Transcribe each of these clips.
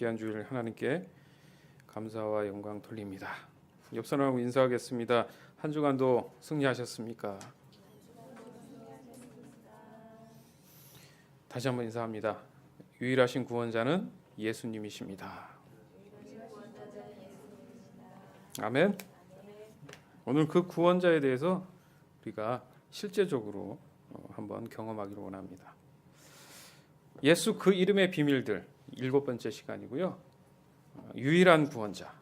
귀한 주일 하나님께 감사와 영광 돌립니다. 옆 사람하고 인사하겠습니다. 한 주간도 승리하셨습니까? 다시 한번 인사합니다. 유일하신 구원자는 예수님이십니다. 아멘. 오늘 그 구원자에 대해서 우리가 실제적으로 한번 경험하기를 원합니다. 예수 그 이름의 비밀들 7번째 시간이고요. 유일한 구원자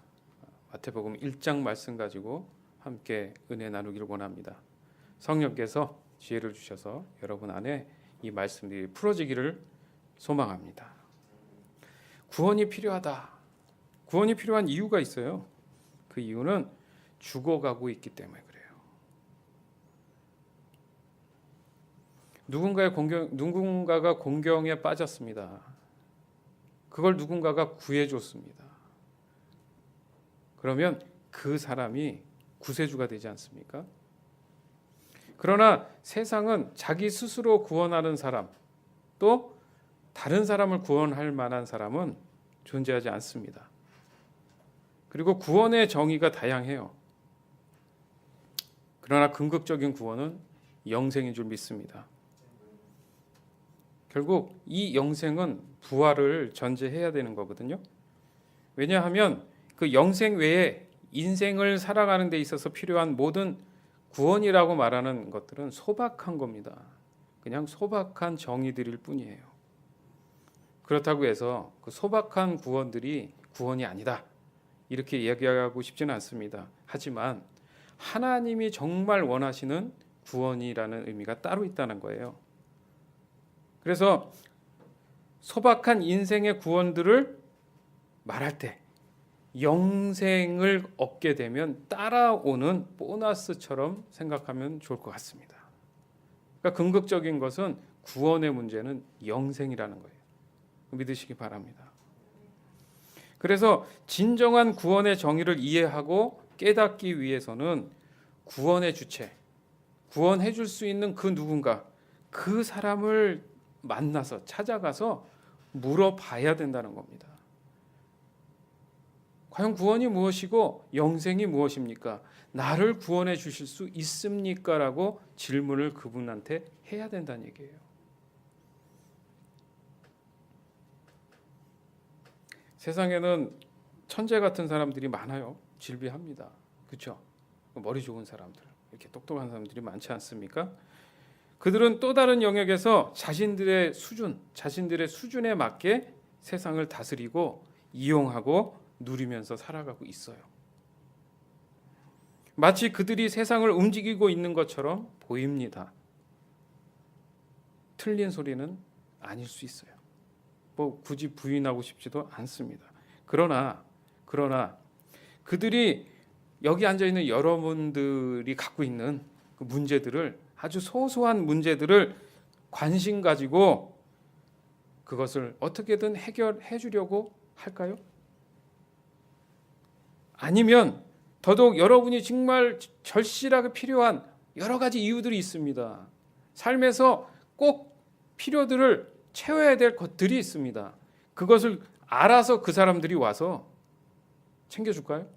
마태복음 1장 말씀 가지고 함께 은혜 나누기를 원합니다. 성령께서 지혜를 주셔서 여러분 안에 이 말씀들이 풀어지기를 소망합니다. 구원이 필요하다. 구원이 필요한 이유가 있어요. 그 이유는 죽어가고 있기 때문에 그래요. 누군가가 공경에 빠졌습니다. 그걸 누군가가 구해줬습니다. 그러면 그 사람이 구세주가 되지 않습니까? 그러나 세상은 자기 스스로 구원하는 사람, 또 다른 사람을 구원할 만한 사람은 존재하지 않습니다. 그리고 구원의 정의가 다양해요. 그러나 궁극적인 구원은 영생인 줄 믿습니다. 결국 이 영생은 부활을 전제해야 되는 거거든요. 왜냐하면 그 영생 외에 인생을 살아가는 데 있어서 필요한 모든 구원이라고 말하는 것들은 소박한 겁니다. 그냥 소박한 정의들일 뿐이에요. 그렇다고 해서 그 소박한 구원들이 구원이 아니다, 이렇게 이야기하고 싶지는 않습니다. 하지만 하나님이 정말 원하시는 구원이라는 의미가 따로 있다는 거예요. 그래서 소박한 인생의 구원들을 말할 때 영생을 얻게 되면 따라오는 보너스처럼 생각하면 좋을 것 같습니다. 그러니까 궁극적인 것은 구원의 문제는 영생이라는 거예요. 믿으시기 바랍니다. 그래서 진정한 구원의 정의를 이해하고 깨닫기 위해서는 구원의 주체, 구원해 줄 수 있는 그 누군가, 그 사람을 만나서 찾아가서 물어봐야 된다는 겁니다. 과연 구원이 무엇이고 영생이 무엇입니까? 나를 구원해 주실 수 있습니까? 라고 질문을 그분한테 해야 된다는 얘기예요. 세상에는 천재 같은 사람들이 많아요. 질비합니다. 그렇죠? 머리 좋은 사람들, 이렇게 똑똑한 사람들이 많지 않습니까? 그들은 또 다른 영역에서 자신들의 수준에 맞게 세상을 다스리고 이용하고 누리면서 살아가고 있어요. 마치 그들이 세상을 움직이고 있는 것처럼 보입니다. 틀린 소리는 아닐 수 있어요. 뭐 굳이 부인하고 싶지도 않습니다. 그러나 그들이 여기 앉아 있는 여러분들이 갖고 있는 그 문제들을, 아주 소소한 문제들을 관심 가지고 그것을 어떻게든 해결해 주려고 할까요? 아니면 더더욱 여러분이 정말 절실하게 필요한 여러 가지 이유들이 있습니다. 삶에서 꼭 필요들을 채워야 될 것들이 있습니다. 그것을 알아서 그 사람들이 와서 챙겨줄까요?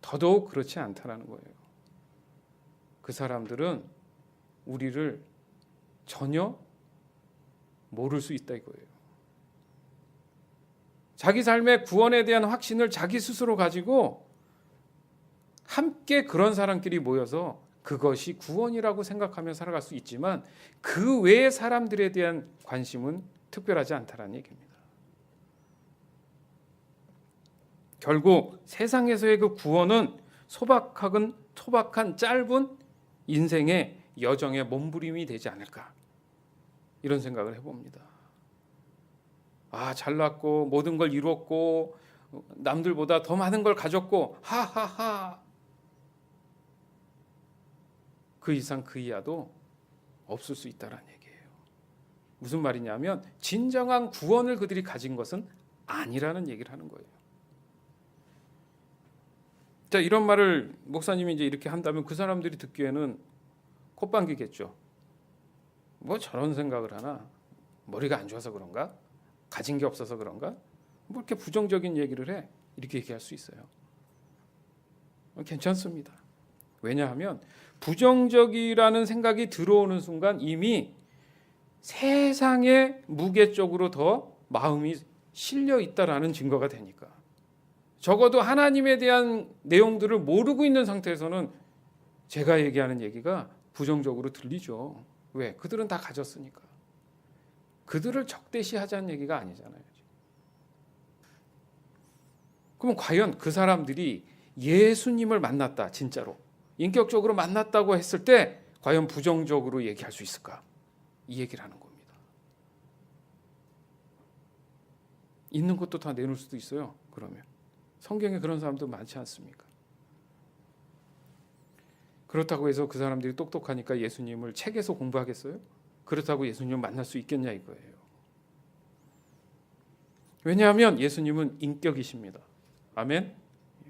더더욱 그렇지 않다는 거예요. 그 사람들은 우리를 전혀 모를 수 있다 이거예요. 자기 삶의 구원에 대한 확신을 자기 스스로 가지고 함께 그런 사람끼리 모여서 그것이 구원이라고 생각하며 살아갈 수 있지만 그 외의 사람들에 대한 관심은 특별하지 않다는 얘기입니다. 결국 세상에서의 그 구원은 소박한 짧은 인생의 여정의 몸부림이 되지 않을까, 이런 생각을 해봅니다. 잘났고 모든 걸 이뤘고 남들보다 더 많은 걸 가졌고 하하하, 그 이상 그 이하도 없을 수 있다는 얘기예요. 무슨 말이냐면 진정한 구원을 그들이 가진 것은 아니라는 얘기를 하는 거예요. 자, 이런 말을 목사님이 이제 이렇게 한다면 그 사람들이 듣기에는 콧방귀겠죠. 뭐 저런 생각을 하나? 머리가 안 좋아서 그런가? 가진 게 없어서 그런가? 뭐 이렇게 부정적인 얘기를 해? 이렇게 얘기할 수 있어요. 괜찮습니다. 왜냐하면 부정적이라는 생각이 들어오는 순간 이미 세상의 무게 쪽으로 더 마음이 실려 있다라는 증거가 되니까. 적어도 하나님에 대한 내용들을 모르고 있는 상태에서는 제가 얘기하는 얘기가 부정적으로 들리죠. 왜? 그들은 다 가졌으니까. 그들을 적대시하자는 얘기가 아니잖아요. 그럼 과연 그 사람들이 예수님을 만났다, 진짜로 인격적으로 만났다고 했을 때 과연 부정적으로 얘기할 수 있을까? 이 얘기를 하는 겁니다. 있는 것도 다 내놓을 수도 있어요. 그러면 성경에 그런 사람도 많지 않습니까? 그렇다고 해서 그 사람들이 똑똑하니까 예수님을 책에서 공부하겠어요? 그렇다고 예수님을 만날 수 있겠냐 이거예요. 왜냐하면 예수님은 인격이십니다. 아멘.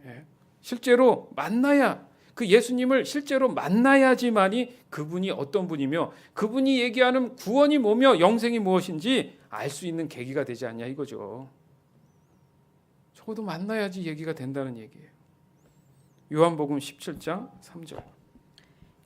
예. 실제로 만나야, 그 예수님을 실제로 만나야지만이 그분이 어떤 분이며 그분이 얘기하는 구원이 뭐며 영생이 무엇인지 알 수 있는 계기가 되지 않냐 이거죠. 적어도 만나야지 얘기가 된다는 얘기예요. 요한복음 17장 3절.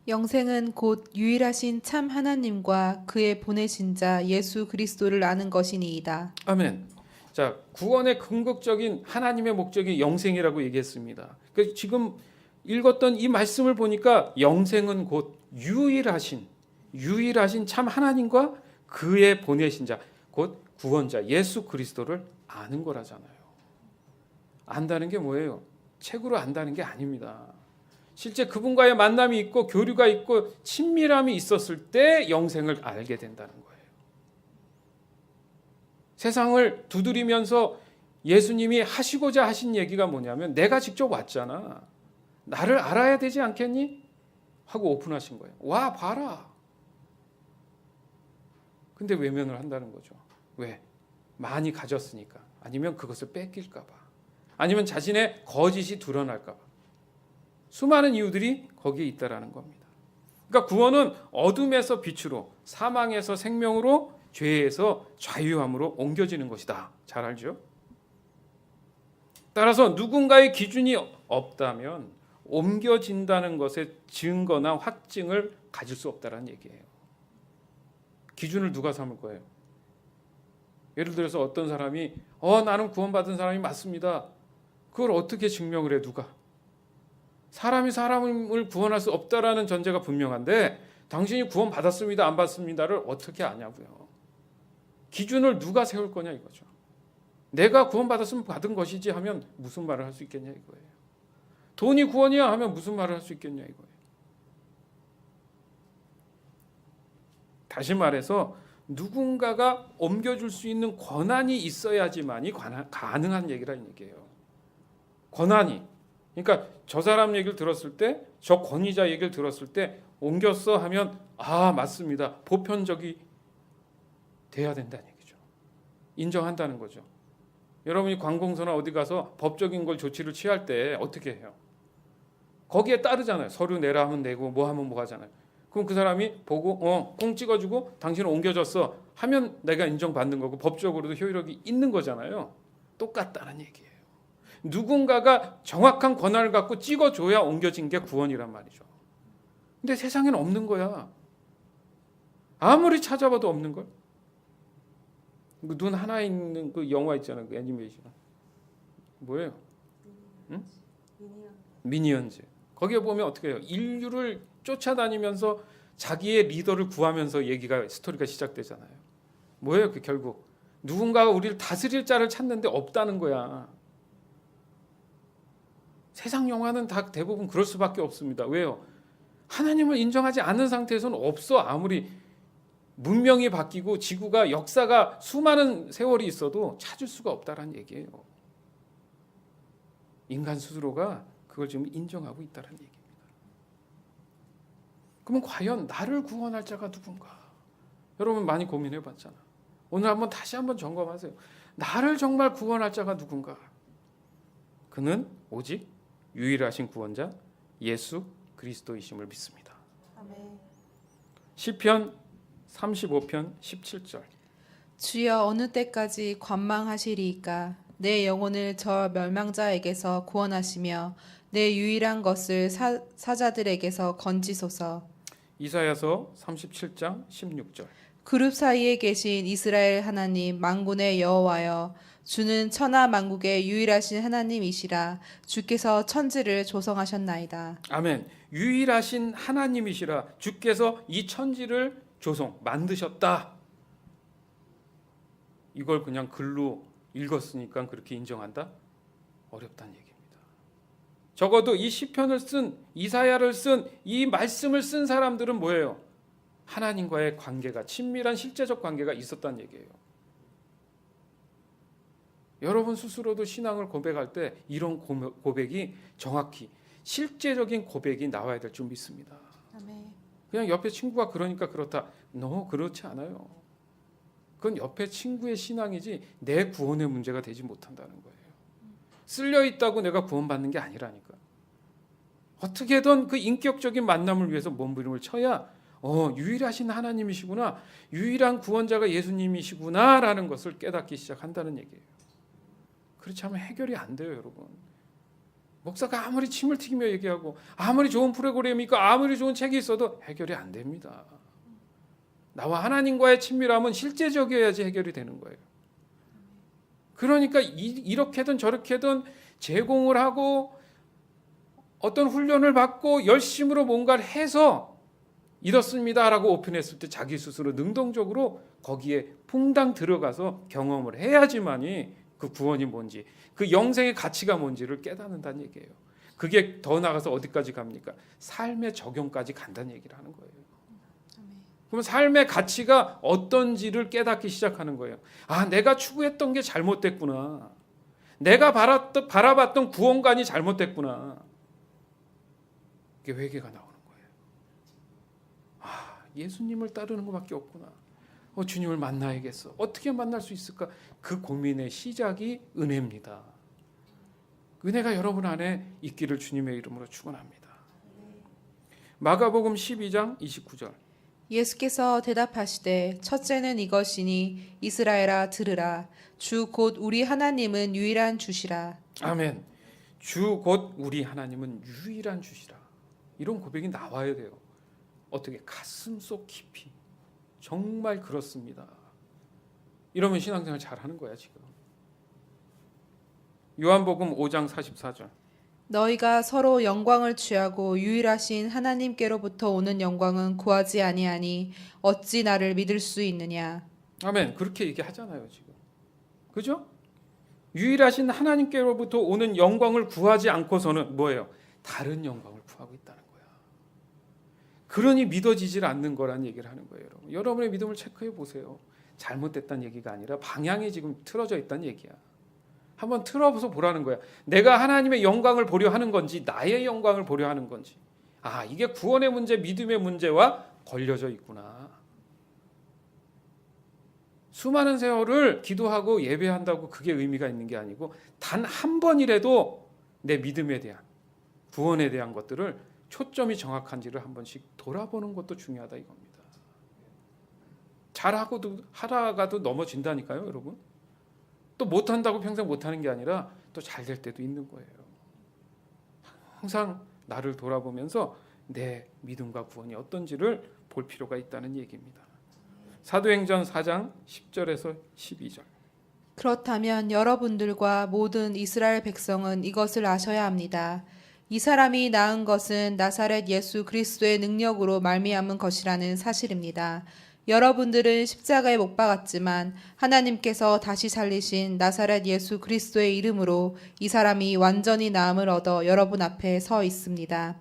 영생은 곧 유일하신 참 하나님과 그의 보내신 자 예수 그리스도를 아는 것이니이다. 아멘. 자, 구원의 궁극적인 하나님의 목적이 영생이라고 얘기했습니다. 그러니까 지금 읽었던 이 말씀을 보니까 영생은 곧 유일하신 참 하나님과 그의 보내신 자, 곧 구원자 예수 그리스도를 아는 거라잖아요. 안다는 게 뭐예요? 책으로 안다는 게 아닙니다. 실제 그분과의 만남이 있고 교류가 있고 친밀함이 있었을 때 영생을 알게 된다는 거예요. 세상을 두드리면서 예수님이 하시고자 하신 얘기가 뭐냐면 내가 직접 왔잖아. 나를 알아야 되지 않겠니? 하고 오픈하신 거예요. 와 봐라. 근데 외면을 한다는 거죠. 왜? 많이 가졌으니까. 아니면 그것을 뺏길까 봐. 아니면 자신의 거짓이 드러날까 봐. 수많은 이유들이 거기에 있다라는 겁니다. 그러니까 구원은 어둠에서 빛으로, 사망에서 생명으로, 죄에서 자유함으로 옮겨지는 것이다. 잘 알죠? 따라서 누군가의 기준이 없다면 옮겨진다는 것의 증거나 확증을 가질 수 없다는 얘기예요. 기준을 누가 삼을 거예요? 예를 들어서 어떤 사람이 나는 구원받은 사람이 맞습니다. 그걸 어떻게 증명을 해? 누가? 사람이 사람을 구원할 수 없다라는 전제가 분명한데 당신이 구원받았습니다 안 받습니다를 어떻게 아냐고요. 기준을 누가 세울 거냐 이거죠. 내가 구원받았으면 받은 것이지 하면 무슨 말을 할 수 있겠냐 이거예요. 돈이 구원이야 하면 무슨 말을 할 수 있겠냐 이거예요. 다시 말해서 누군가가 옮겨줄 수 있는 권한이 있어야지만이 가능한 얘기라는 얘기예요. 권한이. 그러니까 저 사람 얘기를 들었을 때, 저 권위자 얘기를 들었을 때 옮겼어 하면 맞습니다. 보편적이 돼야 된다는 얘기죠. 인정한다는 거죠. 여러분이 관공서나 어디 가서 법적인 걸 조치를 취할 때 어떻게 해요? 거기에 따르잖아요. 서류 내라 하면 내고 뭐 하면 뭐 하잖아요. 그럼 그 사람이 보고 꽁 찍어주고 당신은 옮겨졌어 하면 내가 인정받는 거고 법적으로도 효력이 있는 거잖아요. 똑같다는 얘기예요. 누군가가 정확한 권한을 갖고 찍어줘야 옮겨진 게 구원이란 말이죠. 근데 세상에는 없는 거야. 아무리 찾아봐도 없는 걸. 눈 하나 있는 그 영화 있잖아요. 그 애니메이션. 뭐예요? 응? 미니언즈. 거기에 보면 어떻게 해요? 인류를 쫓아다니면서 자기의 리더를 구하면서 스토리가 시작되잖아요. 뭐예요? 그 결국 누군가가 우리를 다스릴 자를 찾는데 없다는 거야. 세상 영화는 다 대부분 그럴 수밖에 없습니다. 왜요? 하나님을 인정하지 않는 상태에서는 없어. 아무리 문명이 바뀌고 지구가 역사가 수많은 세월이 있어도 찾을 수가 없다라는 얘기예요. 인간 스스로가 그걸 지금 인정하고 있다는 얘기입니다. 그러면 과연 나를 구원할 자가 누군가? 여러분 많이 고민해 봤잖아. 오늘 다시 한번 점검하세요. 나를 정말 구원할 자가 누군가? 그는 오직 유일하신 구원자 예수 그리스도이심을 믿습니다. 아멘. 시편 35편 17절. 주여 어느 때까지 관망하시리이까? 내 영혼을 저 멸망자에게서 구원하시며 내 유일한 것을 사자들에게서 건지소서. 이사야서 37장 16절. 그룹 사이에 계신 이스라엘 하나님 만군의 여호와여, 주는 천하 만국의 유일하신 하나님이시라. 주께서 천지를 조성하셨나이다. 아멘. 유일하신 하나님이시라. 주께서 이 천지를 만드셨다. 이걸 그냥 글로 읽었으니까 그렇게 인정한다? 어렵다는 얘기입니다. 적어도 이 시편을 쓴, 이사야를 쓴, 이 말씀을 쓴 사람들은 뭐예요? 하나님과의 관계가, 친밀한 실제적 관계가 있었다는 얘기예요. 여러분 스스로도 신앙을 고백할 때 이런 고백이 정확히 실제적인 고백이 나와야 될 줄 믿습니다. 아멘. 그냥 옆에 친구가 그러니까 그렇다. 그렇지 않아요. 그건 옆에 친구의 신앙이지 내 구원의 문제가 되지 못한다는 거예요. 쓸려 있다고 내가 구원받는 게 아니라니까. 어떻게든 그 인격적인 만남을 위해서 몸부림을 쳐야 유일하신 하나님이시구나, 유일한 구원자가 예수님이시구나라는 것을 깨닫기 시작한다는 얘기예요. 그렇지 않으면 해결이 안 돼요, 여러분. 목사가 아무리 침을 튀기며 얘기하고 아무리 좋은 프로그램이 있고 아무리 좋은 책이 있어도 해결이 안 됩니다. 나와 하나님과의 친밀함은 실제적이어야지 해결이 되는 거예요. 그러니까 이렇게든 저렇게든 제공을 하고 어떤 훈련을 받고 열심으로 뭔가를 해서 이렇습니다라고 오픈했을 때 자기 스스로 능동적으로 거기에 퐁당 들어가서 경험을 해야지만이 그 구원이 뭔지, 그 영생의 가치가 뭔지를 깨닫는다는 얘기예요. 그게 더 나가서 어디까지 갑니까? 삶의 적용까지 간다는 얘기를 하는 거예요. 그러면 삶의 가치가 어떤지를 깨닫기 시작하는 거예요. 내가 추구했던 게 잘못됐구나. 내가 바라봤던 구원관이 잘못됐구나. 이게 회개가 나오는 거예요. 예수님을 따르는 것밖에 없구나. 주님을 만나야겠어. 어떻게 만날 수 있을까? 그 고민의 시작이 은혜입니다. 은혜가 여러분 안에 있기를 주님의 이름으로 축원합니다. 마가복음 12장 29절. 예수께서 대답하시되 첫째는 이것이니 이스라엘아 들으라. 주 곧 우리 하나님은 유일한 주시라. 아멘. 주 곧 우리 하나님은 유일한 주시라. 이런 고백이 나와야 돼요. 어떻게? 가슴속 깊이. 정말 그렇습니다. 이러면 신앙생활 잘하는 거야 지금. 요한복음 5장 44절. 너희가 서로 영광을 취하고 유일하신 하나님께로부터 오는 영광은 구하지 아니하니 어찌 나를 믿을 수 있느냐. 아멘. 그렇게 얘기하잖아요 지금. 그죠? 유일하신 하나님께로부터 오는 영광을 구하지 않고서는 뭐예요? 다른 영광을 구하고 있다는 거야. 그러니 믿어지질 않는 거란 얘기를 하는 거예요. 여러분. 여러분의 믿음을 체크해 보세요. 잘못됐다는 얘기가 아니라 방향이 지금 틀어져 있다는 얘기야. 한번 틀어서 보라는 거야. 내가 하나님의 영광을 보려 하는 건지 나의 영광을 보려 하는 건지. 이게 구원의 문제, 믿음의 문제와 걸려져 있구나. 수많은 세월을 기도하고 예배한다고 그게 의미가 있는 게 아니고 단 한 번이라도 내 믿음에 대한, 구원에 대한 것들을 초점이 정확한지를 한 번씩 돌아보는 것도 중요하다 이겁니다. 하다가도 넘어진다니까요, 여러분. 또 못한다고 평생 못하는 게 아니라 또 잘 될 때도 있는 거예요. 항상 나를 돌아보면서 내 믿음과 구원이 어떤지를 볼 필요가 있다는 얘기입니다. 사도행전 4장 10절에서 12절. 그렇다면 여러분들과 모든 이스라엘 백성은 이것을 아셔야 합니다. 이 사람이 낳은 것은 나사렛 예수 그리스도의 능력으로 말미암은 것이라는 사실입니다. 여러분들은 십자가에 못 박았지만 하나님께서 다시 살리신 나사렛 예수 그리스도의 이름으로 이 사람이 완전히 나음을 얻어 여러분 앞에 서 있습니다.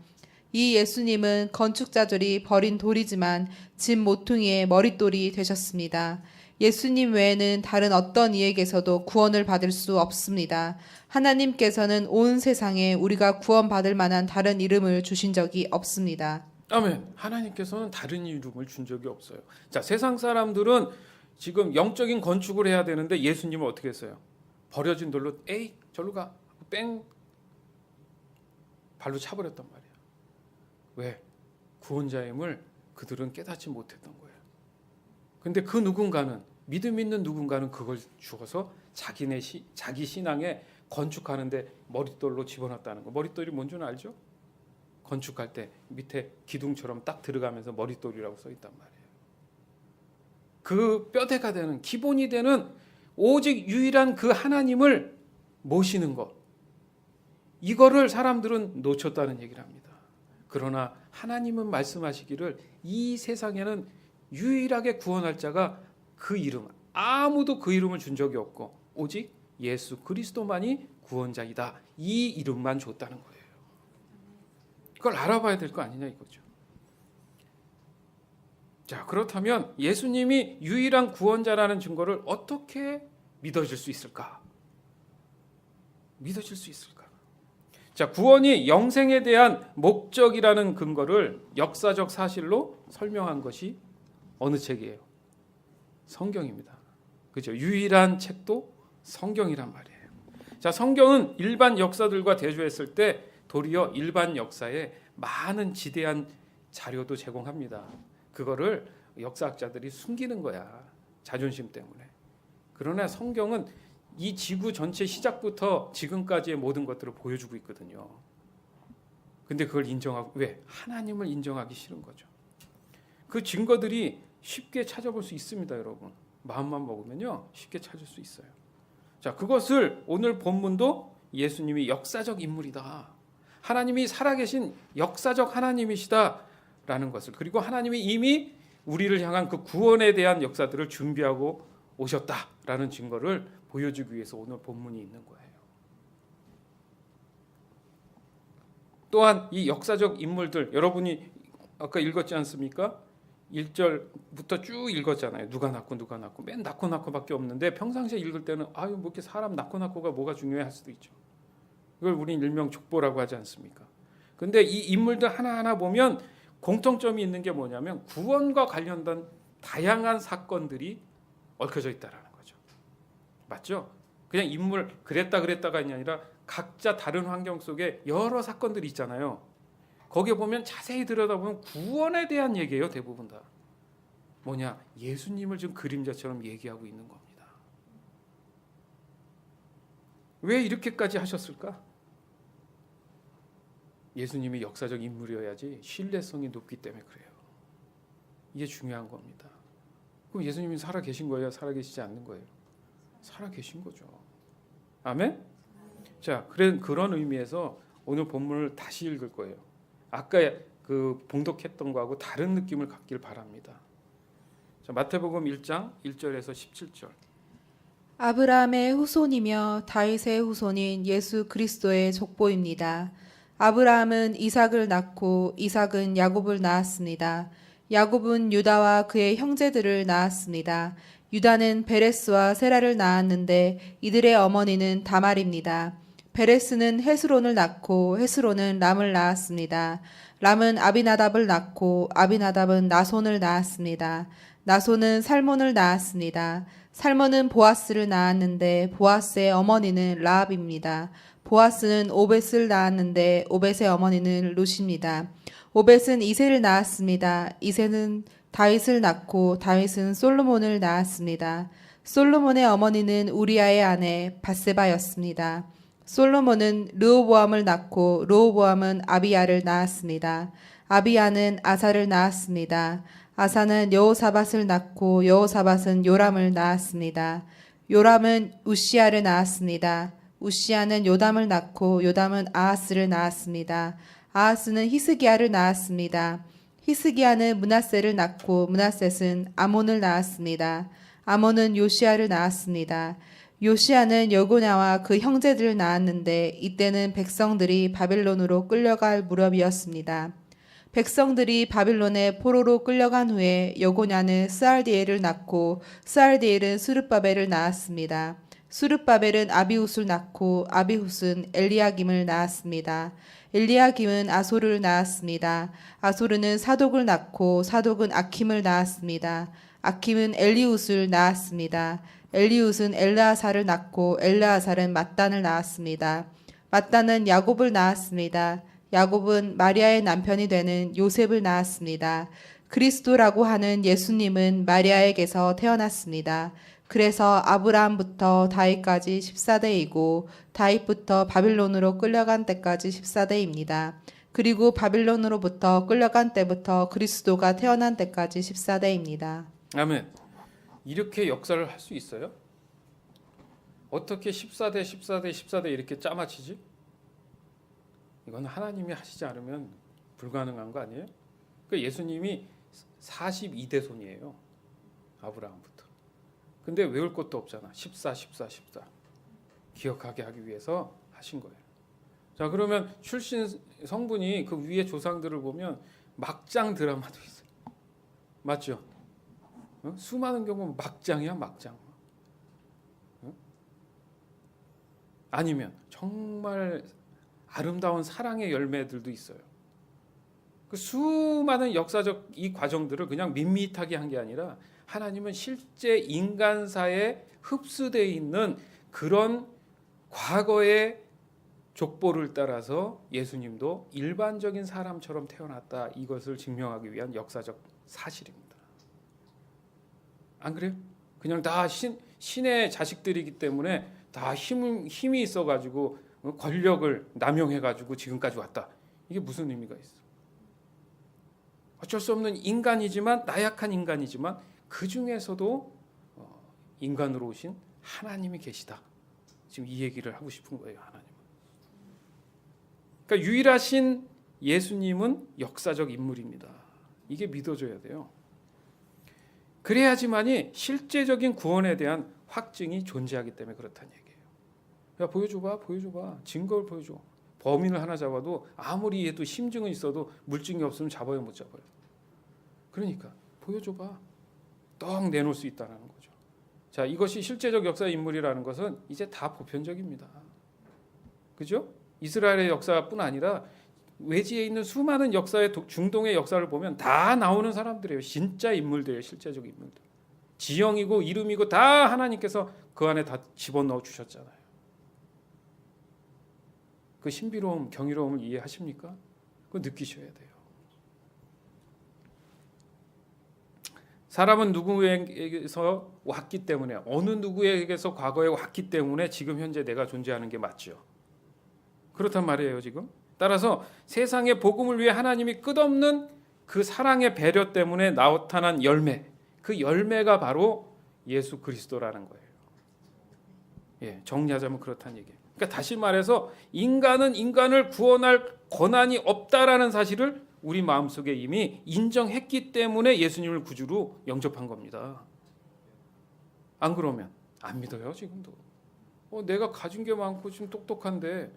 이 예수님은 건축자들이 버린 돌이지만 집 모퉁이의 머릿돌이 되셨습니다. 예수님 외에는 다른 어떤 이에게서도 구원을 받을 수 없습니다. 하나님께서는 온 세상에 우리가 구원받을 만한 다른 이름을 주신 적이 없습니다. 아멘. 하나님께서는 다른 이름을 준 적이 없어요. 자, 세상 사람들은 지금 영적인 건축을 해야 되는데 예수님은 어떻게 했어요? 버려진 돌로 에이 절로 가 뺑 발로 차버렸단 말이야. 왜? 구원자임을 그들은 깨닫지 못했던 거예요. 근데 그 누군가는, 믿음 있는 누군가는 그걸 주어서 자기 신앙에 건축하는데 머릿돌로 집어넣었다는 거. 머릿돌이 뭔 줄 알죠? 건축할 때 밑에 기둥처럼 딱 들어가면서 머릿돌이라고 써 있단 말이에요. 그 뼈대가 되는, 기본이 되는 오직 유일한 그 하나님을 모시는 것, 이거를 사람들은 놓쳤다는 얘기를 합니다. 그러나 하나님은 말씀하시기를 이 세상에는 유일하게 구원할 자가 그 이름, 아무도 그 이름을 준 적이 없고 오직 예수 그리스도만이 구원자이다, 이 이름만 줬다는 거예요. 그걸 알아봐야 될 거 아니냐 이거죠. 자, 그렇다면 예수님이 유일한 구원자라는 증거를 어떻게 믿어질 수 있을까? 믿어질 수 있을까? 자, 구원이 영생에 대한 목적이라는 근거를 역사적 사실로 설명한 것이 어느 책이에요? 성경입니다. 그죠? 유일한 책도 성경이란 말이에요. 자, 성경은 일반 역사들과 대조했을 때 도리어 일반 역사에 많은 지대한 자료도 제공합니다. 그거를 역사학자들이 숨기는 거야. 자존심 때문에. 그러나 성경은 이 지구 전체 시작부터 지금까지의 모든 것들을 보여주고 있거든요. 근데 그걸 인정하고, 왜? 하나님을 인정하기 싫은 거죠. 그 증거들이 쉽게 찾아볼 수 있습니다, 여러분. 마음만 먹으면요, 쉽게 찾을 수 있어요. 자, 그것을 오늘 본문도 예수님이 역사적 인물이다, 하나님이 살아계신 역사적 하나님이시다라는 것을, 그리고 하나님이 이미 우리를 향한 그 구원에 대한 역사들을 준비하고 오셨다라는 증거를 보여주기 위해서 오늘 본문이 있는 거예요. 또한 이 역사적 인물들, 여러분이 아까 읽었지 않습니까? 1절부터 쭉 읽었잖아요. 누가 낳고 맨 낳고밖에 없는데 평상시에 읽을 때는 아유 뭐 이렇게 사람 낳고가 뭐가 중요해 할 수도 있죠. 이걸 우린 일명 족보라고 하지 않습니까? 근데 이 인물들 하나하나 보면 공통점이 있는 게 뭐냐면 구원과 관련된 다양한 사건들이 얽혀져 있다라는 거죠. 맞죠? 그냥 인물 그랬다가 아니라 각자 다른 환경 속에 여러 사건들이 있잖아요. 거기에 보면 자세히 들여다보면 구원에 대한 얘기예요. 대부분 다. 뭐냐? 예수님을 지금 그림자처럼 얘기하고 있는 겁니다. 왜 이렇게까지 하셨을까? 예수님이 역사적 인물이어야지 신뢰성이 높기 때문에 그래요. 이게 중요한 겁니다. 그럼 예수님이 살아 계신 거예요? 살아 계시지 않는 거예요? 살아 계신 거죠. 아멘? 자, 그런 의미에서 오늘 본문을 다시 읽을 거예요. 아까 그 봉독했던 거하고 다른 느낌을 갖길 바랍니다. 자, 마태복음 1장 1절에서 17절. 아브라함의 후손이며 다윗의 후손인 예수 그리스도의 족보입니다. 아브라함은 이삭을 낳고 이삭은 야곱을 낳았습니다. 야곱은 유다와 그의 형제들을 낳았습니다. 유다는 베레스와 세라를 낳았는데 이들의 어머니는 다말입니다. 베레스는 헤스론을 낳고 헤스론은 람을 낳았습니다. 람은 아비나답을 낳고 아비나답은 나손을 낳았습니다. 나손은 살몬을 낳았습니다. 살몬은 보아스를 낳았는데 보아스의 어머니는 라합입니다. 보아스는 오벳을 낳았는데 오벳의 어머니는 룻입니다. 오벳은 이새를 낳았습니다. 이새는 다윗을 낳고 다윗은 솔로몬을 낳았습니다. 솔로몬의 어머니는 우리아의 아내 밧세바였습니다. 솔로몬은 르호보암을 낳고 르호보암은 아비야를 낳았습니다. 아비야는 아사를 낳았습니다. 아사는 여호사밧을 낳고 여호사밧은 요람을 낳았습니다. 요람은 우시야를 낳았습니다. 우시야는 요담을 낳고 요담은 아하스를 낳았습니다. 아하스는 히스기야를 낳았습니다. 히스기야는 므낫세를 낳고 므낫셋은 아몬을 낳았습니다. 아몬은 요시야를 낳았습니다. 요시야는 여고냐와 그 형제들을 낳았는데 이때는 백성들이 바벨론으로 끌려갈 무렵이었습니다. 백성들이 바빌론의 포로로 끌려간 후에 여고냐는 스알디엘을 낳고 스알디엘은 스룹바벨을 낳았습니다. 스룹바벨은 아비훗을 낳고 아비훗은 엘리야김을 낳았습니다. 엘리야김은 아소르를 낳았습니다. 아소르는 사독을 낳고 사독은 아킴을 낳았습니다. 아킴은 엘리훗을 낳았습니다. 엘리훗은 엘르아사를 낳고 엘르아살은 mat단을 낳았습니다. mat단은 야곱을 낳았습니다. 야곱은 마리아의 남편이 되는 요셉을 낳았습니다. 그리스도라고 하는 예수님은 마리아에게서 태어났습니다. 그래서 아브라함부터 다윗까지 14대이고 다윗부터 바빌론으로 끌려간 때까지 14대입니다. 그리고 바빌론으로부터 끌려간 때부터 그리스도가 태어난 때까지 14대입니다. 아멘. 이렇게 역사를 할 수 있어요? 어떻게 14대, 14대, 14대 이렇게 짜맞히지? 이건 하나님이 하시지 않으면 불가능한 거 아니에요? 그러니까 예수님이 42대 손이에요. 아브라함부터. 근데 외울 것도 없잖아. 14, 14, 14. 기억하게 하기 위해서 하신 거예요. 자, 그러면 출신 성분이 그 위에 조상들을 보면 막장 드라마도 있어요. 맞죠? 수많은 경우 막장이야, 막장. 아니면 정말 아름다운 사랑의 열매들도 있어요. 그 수많은 역사적 이 과정들을 그냥 밋밋하게 한 게 아니라 하나님은 실제 인간사에 흡수되어 있는 그런 과거의 족보를 따라서 예수님도 일반적인 사람처럼 태어났다, 이것을 증명하기 위한 역사적 사실입니다. 안 그래요? 그냥 다 신의 자식들이기 때문에 다 힘이 있어가지고 권력을 남용해가지고 지금까지 왔다. 이게 무슨 의미가 있어? 어쩔 수 없는 인간이지만, 나약한 인간이지만 그 중에서도 인간으로 오신 하나님이 계시다. 지금 이 얘기를 하고 싶은 거예요. 하나님은. 그러니까 유일하신 예수님은 역사적 인물입니다. 이게 믿어져야 돼요. 그래야지만이 실제적인 구원에 대한 확증이 존재하기 때문에 그렇다는 얘기예요. 야, 보여줘봐. 증거를 보여줘. 범인을 하나 잡아도 아무리 얘도 심증은 있어도 물증이 없으면 잡아요, 못 잡아요. 그러니까 보여줘봐. 떡 내놓을 수 있다는 거죠. 자, 이것이 실제적 역사 인물이라는 것은 이제 다 보편적입니다. 그죠? 이스라엘의 역사뿐 아니라 외지에 있는 수많은 역사의 중동의 역사를 보면 다 나오는 사람들이에요. 진짜 인물들이에요. 실제적 인물들. 지형이고 이름이고 다 하나님께서 그 안에 다 집어넣어 주셨잖아요. 그 신비로움, 경이로움을 이해하십니까? 그거 느끼셔야 돼요. 사람은 누구에게서 왔기 때문에, 어느 누구에게서 과거에 왔기 때문에 지금 현재 내가 존재하는 게 맞죠. 그렇단 말이에요, 지금. 따라서 세상의 복음을 위해 하나님이 끝없는 그 사랑의 배려 때문에 나타난 열매, 그 열매가 바로 예수 그리스도라는 거예요. 예, 정리하자면 그렇다는 얘기예요. 그러니까 다시 말해서 인간은 인간을 구원할 권한이 없다라는 사실을 우리 마음속에 이미 인정했기 때문에 예수님을 구주로 영접한 겁니다. 안 그러면 안 믿어요, 지금도. 내가 가진 게 많고 지금 똑똑한데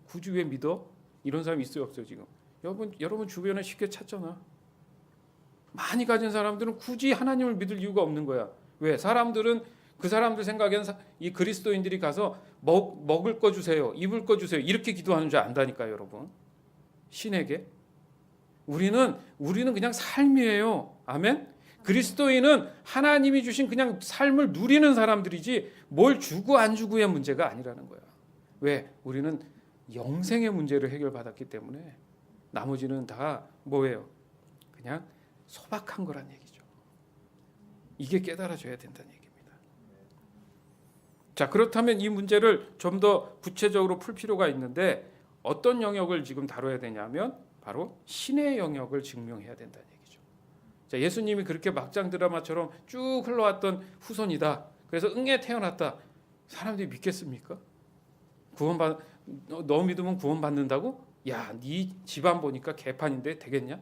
구주 왜 믿어? 이런 사람이 있어요, 없어요, 지금? 여러분 주변에 쉽게 찾잖아. 많이 가진 사람들은 굳이 하나님을 믿을 이유가 없는 거야. 왜? 그 사람들 생각에는 이 그리스도인들이 가서 먹을 거 주세요, 입을 거 주세요, 이렇게 기도하는 줄 안다니까요, 여러분. 신에게. 우리는 그냥 삶이에요. 아멘. 그리스도인은 하나님이 주신 그냥 삶을 누리는 사람들이지 뭘 주고 안 주고의 문제가 아니라는 거야. 왜? 우리는 영생의 문제를 해결받았기 때문에 나머지는 다 뭐예요? 그냥 소박한 거란 얘기죠. 이게 깨달아져야 된다는 얘기입니다. 자, 그렇다면 이 문제를 좀 더 구체적으로 풀 필요가 있는데 어떤 영역을 지금 다뤄야 되냐면 바로 신의 영역을 증명해야 된다는 얘기죠. 자, 예수님이 그렇게 막장 드라마처럼 쭉 흘러왔던 후손이다. 그래서 응에 태어났다. 사람들이 믿겠습니까? 너 믿으면 구원받는다고? 야, 네 집안 보니까 개판인데 되겠냐?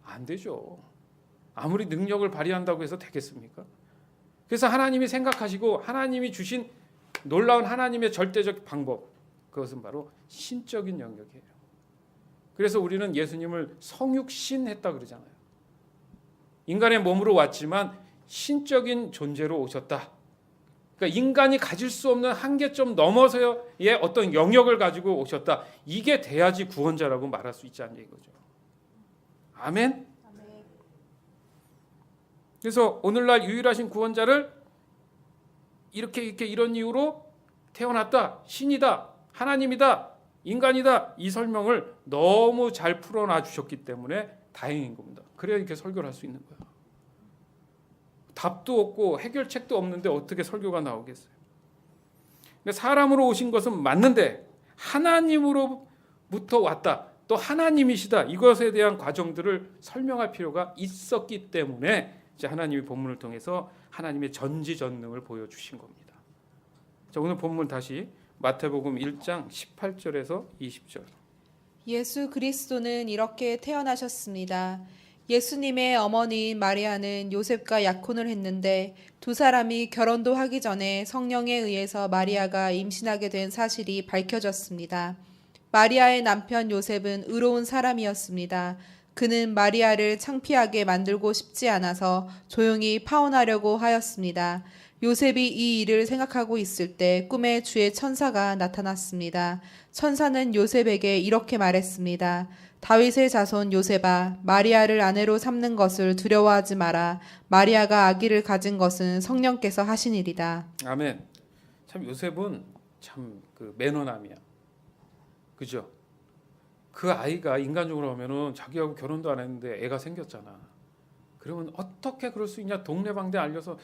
안 되죠. 아무리 능력을 발휘한다고 해서 되겠습니까? 그래서 하나님이 생각하시고 하나님이 주신 놀라운 하나님의 절대적 방법, 그것은 바로 신적인 영역이에요. 그래서 우리는 예수님을 성육신했다 그러잖아요. 인간의 몸으로 왔지만 신적인 존재로 오셨다. 그러니까 인간이 가질 수 없는 한계점 넘어서의 어떤 영역을 가지고 오셨다. 이게 돼야지 구원자라고 말할 수 있지 않냐 이거죠. 아멘. 그래서 오늘날 유일하신 구원자를 이렇게 이런 이유로 태어났다, 신이다, 하나님이다, 인간이다, 이 설명을 너무 잘 풀어놔 주셨기 때문에 다행인 겁니다. 그래야 이렇게 설교를 할 수 있는 거야. 답도 없고 해결책도 없는데 어떻게 설교가 나오겠어요? 그러니까 사람으로 오신 것은 맞는데 하나님으로부터 왔다. 또 하나님이시다. 이것에 대한 과정들을 설명할 필요가 있었기 때문에 이제 하나님이 본문을 통해서 하나님의 전지전능을 보여주신 겁니다. 자, 오늘 본문 다시 마태복음 1장 18절에서 20절. 예수 그리스도는 이렇게 태어나셨습니다. 예수님의 어머니인 마리아는 요셉과 약혼을 했는데 두 사람이 결혼도 하기 전에 성령에 의해서 마리아가 임신하게 된 사실이 밝혀졌습니다. 마리아의 남편 요셉은 의로운 사람이었습니다. 그는 마리아를 창피하게 만들고 싶지 않아서 조용히 파혼하려고 하였습니다. 요셉이 이 일을 생각하고 있을 때 꿈에 주의 천사가 나타났습니다. 천사는 요셉에게 이렇게 말했습니다. 다윗의 자손 요셉아, 마리아를 아내로 삼는 것을 두려워하지 마라. 마리아가 아기를 가진 것은 성령께서 하신 일이다. 아멘. 참 요셉은 참 매너남이야. 그죠? 그 아이가 인간적으로 하면은 자기하고 결혼도 안 했는데 애가 생겼잖아. 그러면 어떻게 그럴 수 있냐? 동네방네 알려서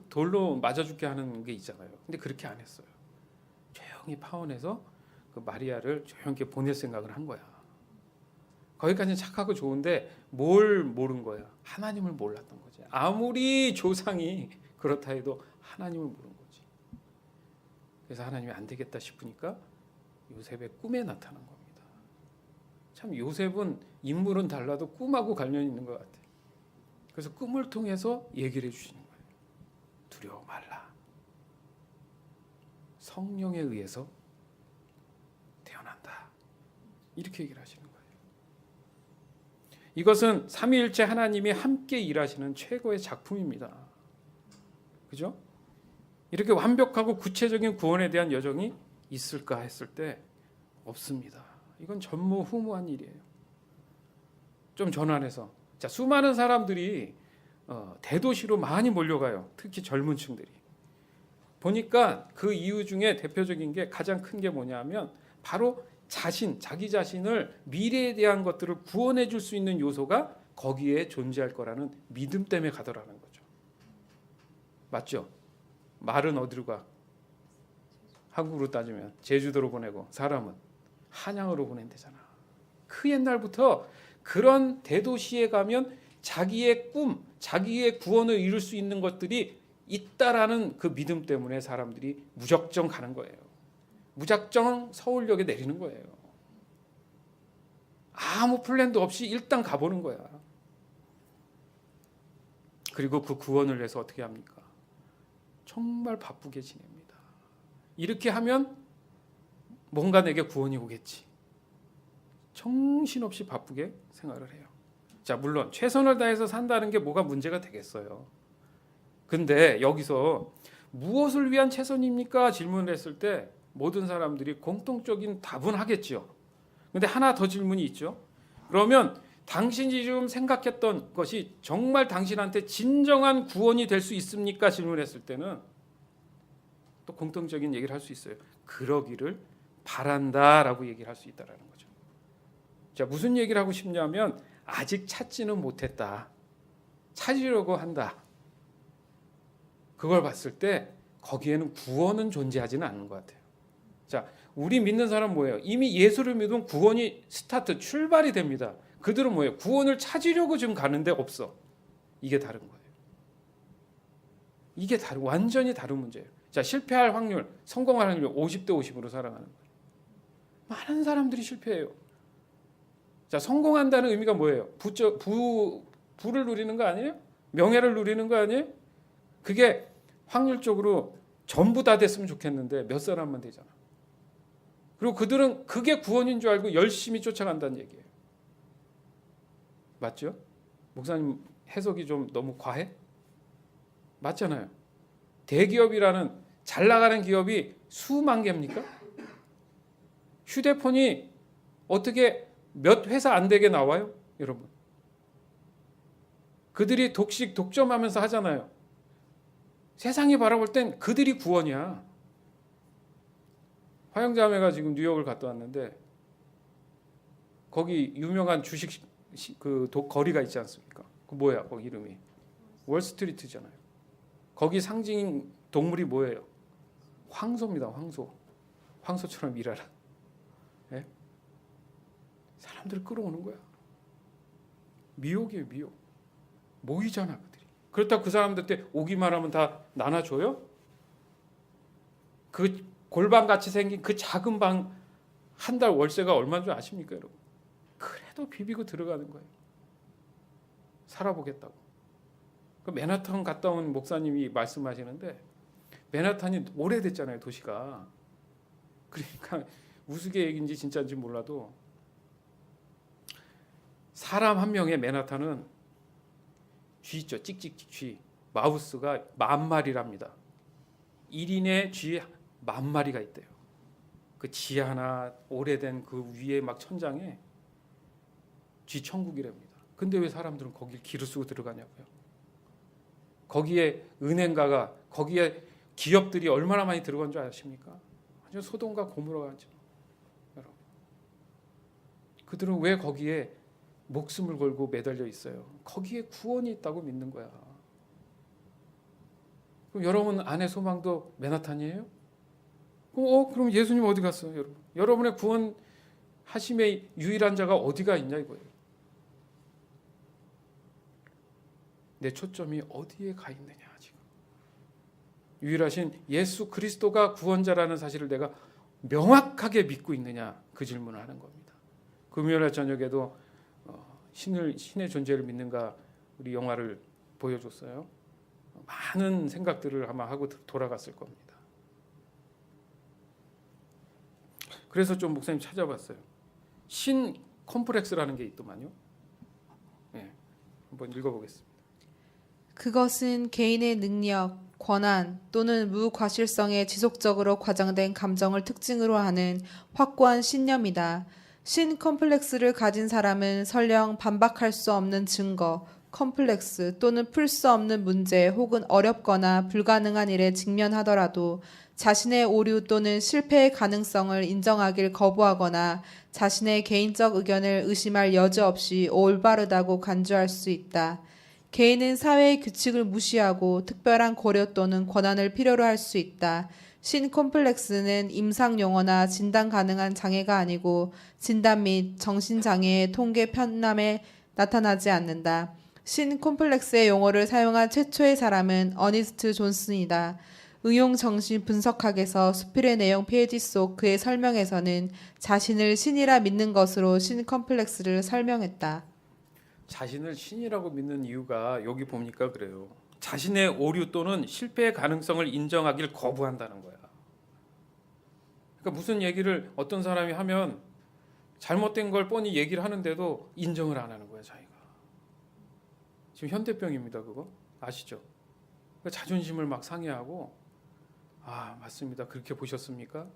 돌로 맞아 죽게 하는 게 있잖아요. 근데 그렇게 안 했어요. 조용히 파혼해서 그 마리아를 조용히 보낼 생각을 한 거야. 거기까지는 착하고 좋은데 뭘 모른 거야? 하나님을 몰랐던 거지. 아무리 조상이 그렇다 해도 하나님을 모른 거지. 그래서 하나님이 안 되겠다 싶으니까 요셉의 꿈에 나타난 겁니다. 참 요셉은 인물은 달라도 꿈하고 관련이 있는 것 같아요. 그래서 꿈을 통해서 얘기를 해주시는 거예요. 두려워 말라. 성령에 의해서 태어난다. 이렇게 얘기를 하시는 거예요. 이것은 삼위일체 하나님이 함께 일하시는 최고의 작품입니다. 그죠? 이렇게 완벽하고 구체적인 구원에 대한 여정이 있을까 했을 때 없습니다. 이건 전무후무한 일이에요. 좀 전환해서 자, 수많은 사람들이 대도시로 많이 몰려가요. 특히 젊은 층들이. 보니까 그 이유 중에 대표적인 게 가장 큰 게 뭐냐면 바로 자기 자신을 미래에 대한 것들을 구원해 줄 수 있는 요소가 거기에 존재할 거라는 믿음 때문에 가더라는 거죠. 맞죠? 말은 어디로 가? 한국으로 따지면 제주도로 보내고 사람은 한양으로 보낸대잖아. 그 옛날부터 그런 대도시에 가면 자기의 꿈, 자기의 구원을 이룰 수 있는 것들이 있다라는 그 믿음 때문에 사람들이 무작정 가는 거예요. 무작정 서울역에 내리는 거예요. 아무 플랜도 없이 일단 가보는 거야. 그리고 그 구원을 위해서 어떻게 합니까? 정말 바쁘게 지냅니다. 이렇게 하면 뭔가 내게 구원이 오겠지. 정신없이 바쁘게 생활을 해요. 자, 물론 최선을 다해서 산다는 게 뭐가 문제가 되겠어요. 근데 여기서 무엇을 위한 최선입니까? 질문을 했을 때 모든 사람들이 공통적인 답은 하겠죠. 근데 하나 더 질문이 있죠. 그러면 당신이 지금 생각했던 것이 정말 당신한테 진정한 구원이 될 수 있습니까? 질문했을 때는 또 공통적인 얘기를 할 수 있어요. 그러기를 바란다라고 얘기를 할 수 있다라는 거죠. 자, 무슨 얘기를 하고 싶냐면 아직 찾지는 못했다. 찾으려고 한다. 그걸 봤을 때 거기에는 구원은 존재하지는 않는 것 같아요. 자, 우리 믿는 사람 뭐예요? 이미 예수를 믿으면 구원이 스타트, 출발이 됩니다. 그들은 뭐예요? 구원을 찾으려고 지금 가는데 없어. 이게 다른 거예요. 이게 완전히 다른 문제예요. 자, 실패할 확률, 성공할 확률 50대 50으로 살아가는 거예요. 많은 사람들이 실패해요. 자, 성공한다는 의미가 뭐예요? 부를 누리는 거 아니에요? 명예를 누리는 거 아니에요? 그게 확률적으로 전부 다 됐으면 좋겠는데 몇 사람만 되잖아. 그리고 그들은 그게 구원인 줄 알고 열심히 쫓아간다는 얘기예요. 맞죠? 목사님 해석이 좀 너무 과해? 맞잖아요. 대기업이라는 잘 나가는 기업이 수만 개입니까? 휴대폰이 어떻게 몇 회사 안 되게 나와요? 여러분. 그들이 독점하면서 하잖아요. 세상이 바라볼 땐 그들이 구원이야. 화영자매가 지금 뉴욕을 갔다 왔는데 거기 유명한 주식 거리가 있지 않습니까? 그 뭐야? 거기 이름이 월스트리트잖아요. 거기 상징 동물이 뭐예요? 황소입니다. 황소. 황소처럼 일하라. 예? 사람들을 끌어오는 거야. 미혹이에요, 미혹. 모이잖아, 그들이. 그렇다고 그 사람들한테 오기만 하면 다 나눠줘요? 그 골방같이 생긴 그 작은 방 한 달 월세가 얼마인 줄 아십니까, 여러분? 그래도 비비고 들어가는 거예요. 살아보겠다고. 그 맨하탄 갔다 온 목사님이 말씀하시는데 맨하탄이 오래됐잖아요, 도시가. 그러니까 우스개 얘기인지 진짜인지 몰라도 사람 한 명의 맨하탄은 쥐 있죠, 찍찍찍 쥐. 마우스가 10,000마리랍니다. 1인의 쥐 10,000마리가 있대요. 그 지 하나 오래된 그 위에 막 천장에 쥐 천국이랍니다. 근데 왜 사람들은 거길 길을 쓰고 들어가냐고요. 거기에 은행가가, 거기에 기업들이 얼마나 많이 들어간 줄 아십니까? 완전 소돔과 고모라죠. 여러분, 그들은 왜 거기에 목숨을 걸고 매달려 있어요? 거기에 구원이 있다고 믿는 거야. 그럼 여러분 안의 소망도 맨하탄이에요? 그럼 예수님 어디 갔어요, 여러분? 여러분의 구원 하심의 유일한 자가 어디가 있냐 이거예요. 내 초점이 어디에 가 있느냐 지금. 유일하신 예수 그리스도가 구원자라는 사실을 내가 명확하게 믿고 있느냐, 그 질문을 하는 겁니다. 금요일 저녁에도 신의 존재를 믿는가 우리 영화를 보여줬어요. 많은 생각들을 아마 하고 돌아갔을 겁니다. 그래서 좀 목사님 찾아봤어요. 신 컴플렉스라는 게 있더만요. 네, 한번 읽어보겠습니다. 그것은 개인의 능력, 권한 또는 무과실성에 지속적으로 과장된 감정을 특징으로 하는 확고한 신념이다. 신 컴플렉스를 가진 사람은 설령 반박할 수 없는 증거, 컴플렉스 또는 풀 수 없는 문제 혹은 어렵거나 불가능한 일에 직면하더라도 자신의 오류 또는 실패의 가능성을 인정하길 거부하거나 자신의 개인적 의견을 의심할 여지 없이 올바르다고 간주할 수 있다. 개인은 사회의 규칙을 무시하고 특별한 고려 또는 권한을 필요로 할 수 있다. 신 콤플렉스는 임상 용어나 진단 가능한 장애가 아니고 진단 및 정신장애의 통계 편남에 나타나지 않는다. 신 콤플렉스의 용어를 사용한 최초의 사람은 어니스트 존슨이다. 응용 정신 분석학에서 수필의 내용 페이지 속 그의 설명에서는 자신을 신이라 믿는 것으로 신 컴플렉스를 설명했다. 자신을 신이라고 믿는 이유가 여기 보니까 그래요. 자신의 오류 또는 실패의 가능성을 인정하길 거부한다는 거야. 그러니까 무슨 얘기를 어떤 사람이 하면 잘못된 걸 뻔히 얘기를 하는데도 인정을 안 하는 거야, 자기가. 지금 현대병입니다, 그거 아시죠? 그러니까 자존심을 막 상해하고, 아 맞습니다, 그렇게 보셨습니까?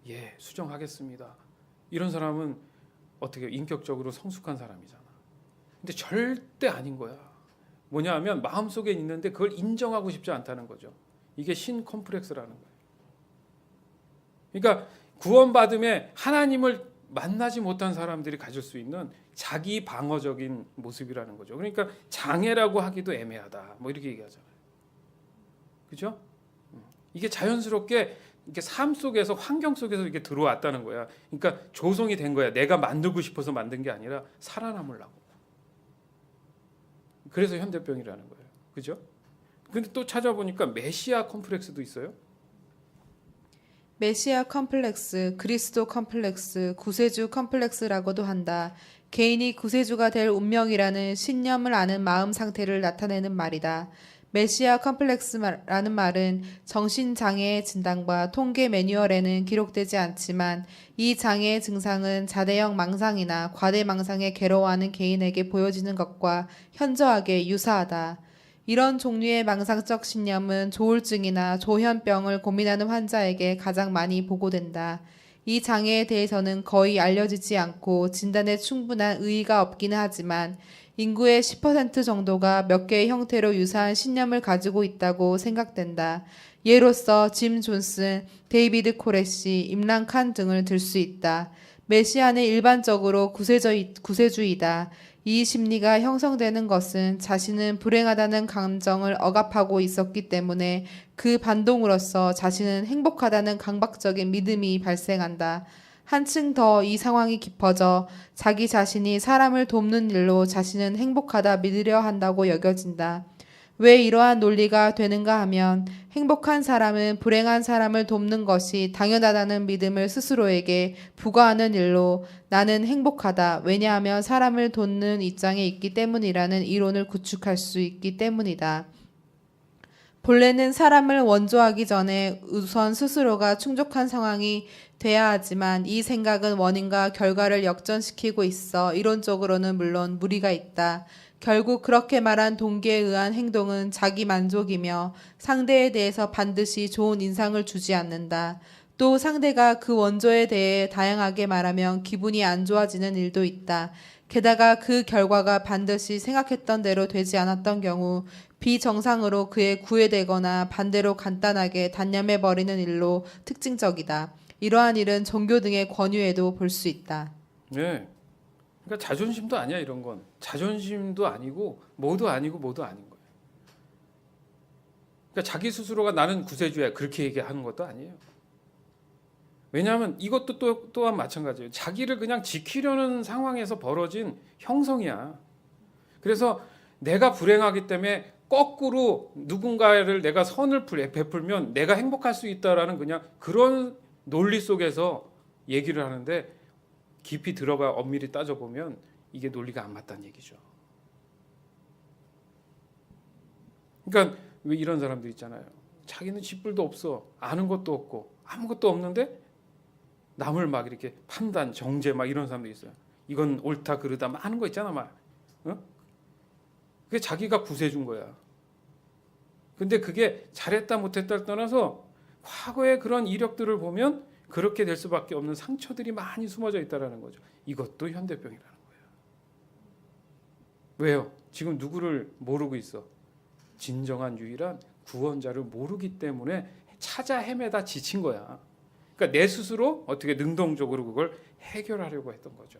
예, 수정하겠습니다. 이런 사람은 어떻게 인격적으로 성숙한 사람이잖아. 근데 절대 아닌 거야. 뭐냐 하면 마음속에 있는데 그걸 인정하고 싶지 않다는 거죠. 이게 신 컴플렉스라는 거예요. 그러니까 구원받음에 하나님을 만나지 못한 사람들이 가질 수 있는 자기 방어적인 모습이라는 거죠. 그러니까 장애라고 하기도 애매하다. 뭐 이렇게 얘기하잖아요. 그죠? 이게 자연스럽게 이렇게 삶 속에서, 환경 속에서 이렇게 들어왔다는 거야. 그러니까 조성이 된 거야. 내가 만들고 싶어서 만든 게 아니라 살아남으려고. 그래서 현대병이라는 거예요. 그죠? 근데 또 찾아보니까 메시아 컴플렉스도 있어요. 메시아 컴플렉스, 그리스도 컴플렉스, 구세주 컴플렉스라고도 한다. 개인이 구세주가 될 운명이라는 신념을 아는 마음 상태를 나타내는 말이다. 메시아 컴플렉스라는 말은 정신장애의 진단과 통계 매뉴얼에는 기록되지 않지만 이 장애의 증상은 자대형 망상이나 과대망상에 괴로워하는 개인에게 보여지는 것과 현저하게 유사하다. 이런 종류의 망상적 신념은 조울증이나 조현병을 고민하는 환자에게 가장 많이 보고된다. 이 장애에 대해서는 거의 알려지지 않고 진단에 충분한 의의가 없기는 하지만 인구의 10% 정도가 몇 개의 형태로 유사한 신념을 가지고 있다고 생각된다. 예로서 짐 존슨, 데이비드 코레시, 임란 칸 등을 들 수 있다. 메시아는 일반적으로 구세주이다. 이 심리가 형성되는 것은 자신은 불행하다는 감정을 억압하고 있었기 때문에 그 반동으로서 자신은 행복하다는 강박적인 믿음이 발생한다. 한층 더 이 상황이 깊어져 자기 자신이 사람을 돕는 일로 자신은 행복하다 믿으려 한다고 여겨진다. 왜 이러한 논리가 되는가 하면 행복한 사람은 불행한 사람을 돕는 것이 당연하다는 믿음을 스스로에게 부과하는 일로 나는 행복하다. 왜냐하면 사람을 돕는 입장에 있기 때문이라는 이론을 구축할 수 있기 때문이다. 본래는 사람을 원조하기 전에 우선 스스로가 충족한 상황이 돼야 하지만 이 생각은 원인과 결과를 역전시키고 있어 이론적으로는 물론 무리가 있다. 결국 그렇게 말한 동기에 의한 행동은 자기 만족이며 상대에 대해서 반드시 좋은 인상을 주지 않는다. 또 상대가 그 원조에 대해 다양하게 말하면 기분이 안 좋아지는 일도 있다. 게다가 그 결과가 반드시 생각했던 대로 되지 않았던 경우 비정상으로 그에 구애되거나 반대로 간단하게 단념해버리는 일로 특징적이다. 이러한 일은 종교 등의 권유에도 볼 수 있다. 네. 그러니까 자존심도 아니야 이런 건. 자존심도 아니고 뭐도 아니고 뭐도 아닌 거예요. 그러니까 자기 스스로가 나는 구세주야 그렇게 얘기하는 것도 아니에요. 왜냐하면 이것도 또한 마찬가지예요. 자기를 그냥 지키려는 상황에서 벌어진 형성이야. 그래서 내가 불행하기 때문에 거꾸로 누군가를 내가 선을 베풀면 내가 행복할 수 있다라는 그냥 그런 논리 속에서 얘기를 하는데 깊이 들어가 엄밀히 따져보면 이게 논리가 안 맞다는 얘기죠. 그러니까 왜 이런 사람들 있잖아요. 자기는 쥐뿔도 없어. 아는 것도 없고 아무것도 없는데 남을 막 이렇게 판단, 정죄 막 이런 사람도 있어요. 이건 옳다 그르다 막 하는 거 있잖아 막. 그게 자기가 구세준 거야. 근데 그게 잘했다 못했다를 떠나서 과거의 그런 이력들을 보면 그렇게 될 수밖에 없는 상처들이 많이 숨어져 있다는 거죠. 이것도 현대병이라는 거예요. 왜요? 지금 누구를 모르고 있어? 진정한 유일한 구원자를 모르기 때문에 찾아 헤매다 지친 거야. 그러니까 내 스스로 어떻게 능동적으로 그걸 해결하려고 했던 거죠.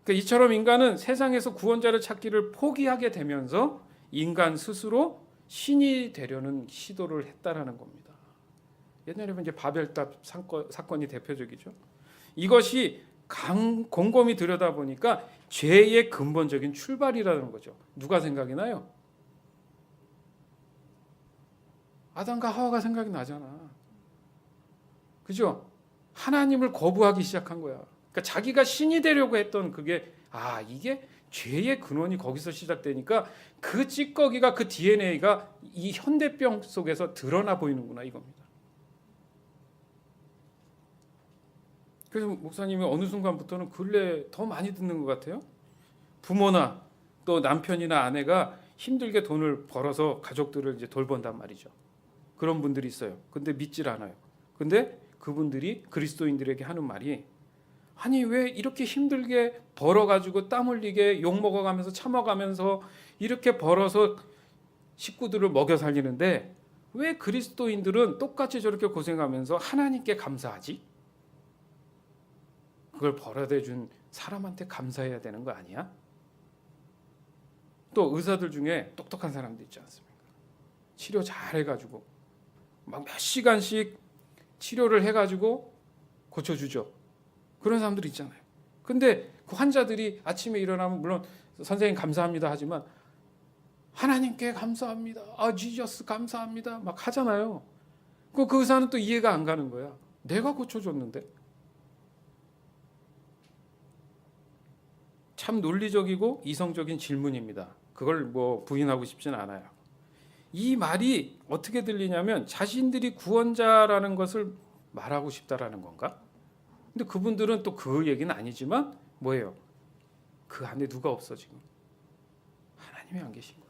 그러니까 이처럼 인간은 세상에서 구원자를 찾기를 포기하게 되면서 인간 스스로 신이 되려는 시도를 했다라는 겁니다. 옛날에 이제 바벨탑 사건이 대표적이죠. 이것이 곰곰이 들여다보니까 죄의 근본적인 출발이라는 거죠. 누가 생각이 나요? 아담과 하와가 생각이 나잖아. 그죠? 하나님을 거부하기 시작한 거야. 그러니까 자기가 신이 되려고 했던 그게 이게 죄의 근원이 거기서 시작되니까 그 찌꺼기가 그 DNA가 이 현대병 속에서 드러나 보이는구나 이겁니다. 그래서 목사님이 어느 순간부터는 근래 더 많이 듣는 것 같아요. 부모나 또 남편이나 아내가 힘들게 돈을 벌어서 가족들을 이제 돌본단 말이죠. 그런 분들이 있어요. 근데 믿질 않아요. 근데 그분들이 그리스도인들에게 하는 말이 아니 왜 이렇게 힘들게 벌어가지고 땀 흘리게 욕 먹어가면서 참아가면서 이렇게 벌어서 식구들을 먹여 살리는데 왜 그리스도인들은 똑같이 저렇게 고생하면서 하나님께 감사하지? 그걸 벌어다 준 사람한테 감사해야 되는 거 아니야? 또 의사들 중에 똑똑한 사람도 있지 않습니까? 치료 잘 해가지고 막 몇 시간씩 치료를 해가지고 고쳐주죠. 그런 사람들 있잖아요. 근데 그 환자들이 아침에 일어나면 물론 선생님 감사합니다 하지만 하나님께 감사합니다. 지저스 감사합니다. 막 하잖아요. 그 의사는 또 이해가 안 가는 거야. 내가 고쳐줬는데. 참 논리적이고 이성적인 질문입니다. 그걸 뭐 부인하고 싶지는 않아요. 이 말이 어떻게 들리냐면 자신들이 구원자라는 것을 말하고 싶다라는 건가? 근데 그분들은 또 그 얘기는 아니지만 뭐예요? 그 안에 누가 없어 지금? 하나님이 안 계신 거야.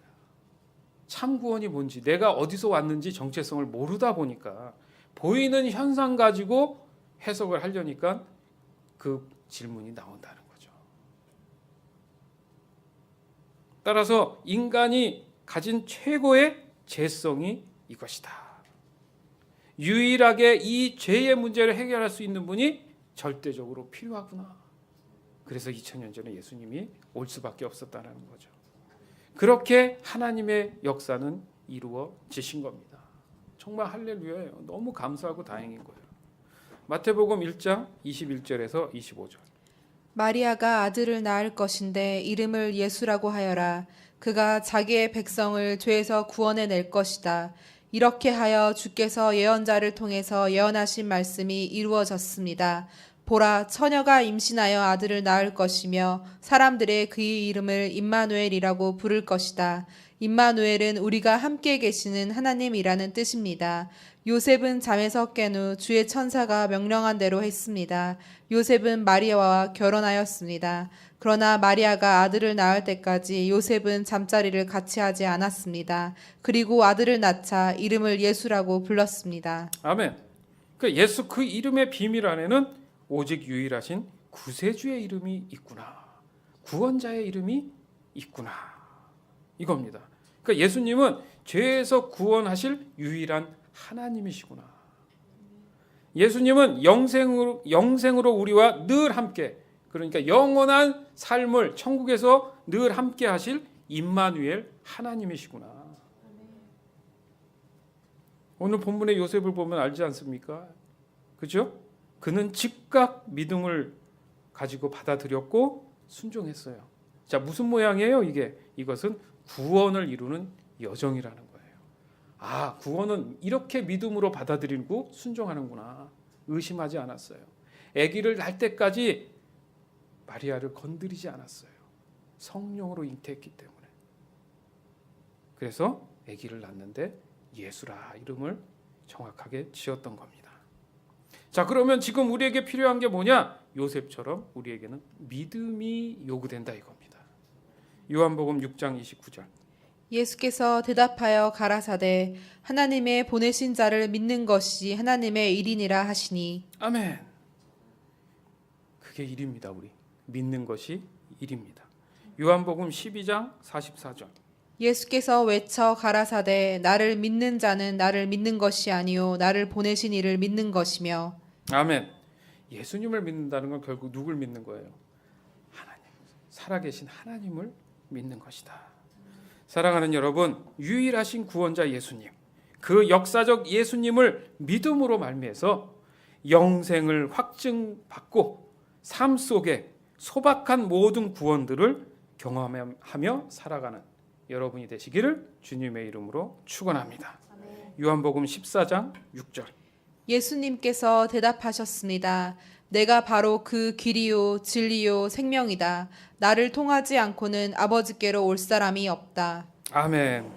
참 구원이 뭔지 내가 어디서 왔는지 정체성을 모르다 보니까 보이는 현상 가지고 해석을 하려니까 그 질문이 나온다는 거죠. 따라서 인간이 가진 최고의 죄성이 이것이다. 유일하게 이 죄의 문제를 해결할 수 있는 분이 절대적으로 필요하구나. 그래서 2000년 전에 예수님이 올 수밖에 없었다는 거죠. 그렇게 하나님의 역사는 이루어지신 겁니다. 정말 할렐루야예요. 너무 감사하고 다행인 거예요. 마태복음 1장 21절에서 25절. 마리아가 아들을 낳을 것인데 이름을 예수라고 하여라. 그가 자기의 백성을 죄에서 구원해 낼 것이다. 이렇게 하여 주께서 예언자를 통해서 예언하신 말씀이 이루어졌습니다. 보라, 처녀가 임신하여 아들을 낳을 것이며 사람들의 그의 이름을 임마누엘이라고 부를 것이다. 임마누엘은 우리가 함께 계시는 하나님이라는 뜻입니다. 요셉은 잠에서 깬 후 주의 천사가 명령한 대로 했습니다. 요셉은 마리아와 결혼하였습니다. 그러나 마리아가 아들을 낳을 때까지 요셉은 잠자리를 같이 하지 않았습니다. 그리고 아들을 낳자 이름을 예수라고 불렀습니다. 아멘. 그 예수 그 이름의 비밀 안에는 오직 유일하신 구세주의 이름이 있구나. 구원자의 이름이 있구나. 이겁니다. 그러니까 예수님은 죄에서 구원하실 유일한 하나님이시구나. 예수님은 영생으로 우리와 늘 함께, 그러니까 영원한 삶을 천국에서 늘 함께 하실 임마누엘 하나님이시구나. 오늘 본문의 요셉을 보면 알지 않습니까? 그죠? 그는 즉각 믿음을 가지고 받아들였고 순종했어요. 자, 무슨 모양이에요? 이것은 구원을 이루는 여정이라는 거예요. 아, 구원은 이렇게 믿음으로 받아들이고 순종하는구나. 의심하지 않았어요. 아기를 낳을 때까지 마리아를 건드리지 않았어요. 성령으로 잉태했기 때문에. 그래서 아기를 낳는데 예수라 이름을 정확하게 지었던 겁니다. 자, 그러면 지금 우리에게 필요한 게 뭐냐? 요셉처럼 우리에게는 믿음이 요구된다 이겁니다. 요한복음 6장 29절. 예수께서 대답하여 가라사대 하나님의 보내신 자를 믿는 것이 하나님의 일이니라 하시니. 아멘. 그게 일입니다. 우리 믿는 것이 일입니다. 요한복음 12장 44절. 예수께서 외쳐 가라사대 나를 믿는 자는 나를 믿는 것이 아니요 나를 보내신 이를 믿는 것이며. 아멘. 예수님을 믿는다는 건 결국 누굴 믿는 거예요? 하나님. 살아계신 하나님을 믿는 것이다. 사랑하는 여러분, 유일하신 구원자 예수님, 그 역사적 예수님을 믿음으로 말미해서 영생을 확증받고 삶 속에 소박한 모든 구원들을 경험하며 살아가는 여러분이 되시기를 주님의 이름으로 축원합니다. 요한복음 14장 6절. 예수님께서 대답하셨습니다. 내가 바로 그 길이요 진리요 생명이다. 나를 통하지 않고는 아버지께로 올 사람이 없다. 아멘.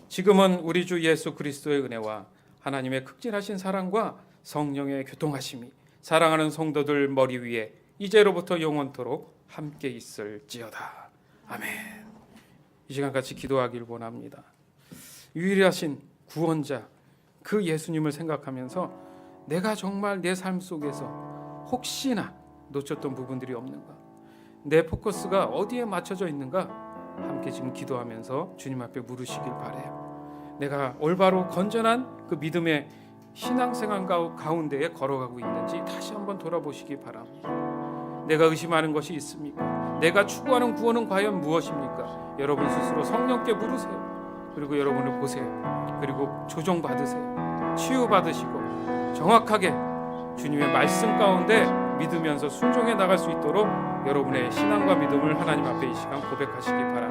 지금은 우리 주 예수 그리스도의 은혜와 하나님의 극진하신 사랑과 성령의 교통하심이 사랑하는 성도들 머리 위에 이제로부터 영원토록 함께 있을지어다. 아멘. 이 시간 같이 기도하길 원합니다. 유일하신 구원자 그 예수님을 생각하면서 내가 정말 내 삶 속에서 혹시나 놓쳤던 부분들이 없는가, 내 포커스가 어디에 맞춰져 있는가 함께 지금 기도하면서 주님 앞에 물으시길 바라요. 내가 올바로 건전한 그 믿음의 신앙생활 가운데에 걸어가고 있는지 다시 한번 돌아보시기 바랍니다. 내가 의심하는 것이 있습니까? 내가 추구하는 구원은 과연 무엇입니까? 여러분 스스로 성령께 물으세요. 그리고 여러분을 보세요. 그리고 조정받으세요. 치유받으시고 정확하게 주님의 말씀 가운데 믿으면서 순종해 나갈 수 있도록 여러분의 신앙과 믿음을 하나님 앞에 이 시간 고백하시기 바랍니다.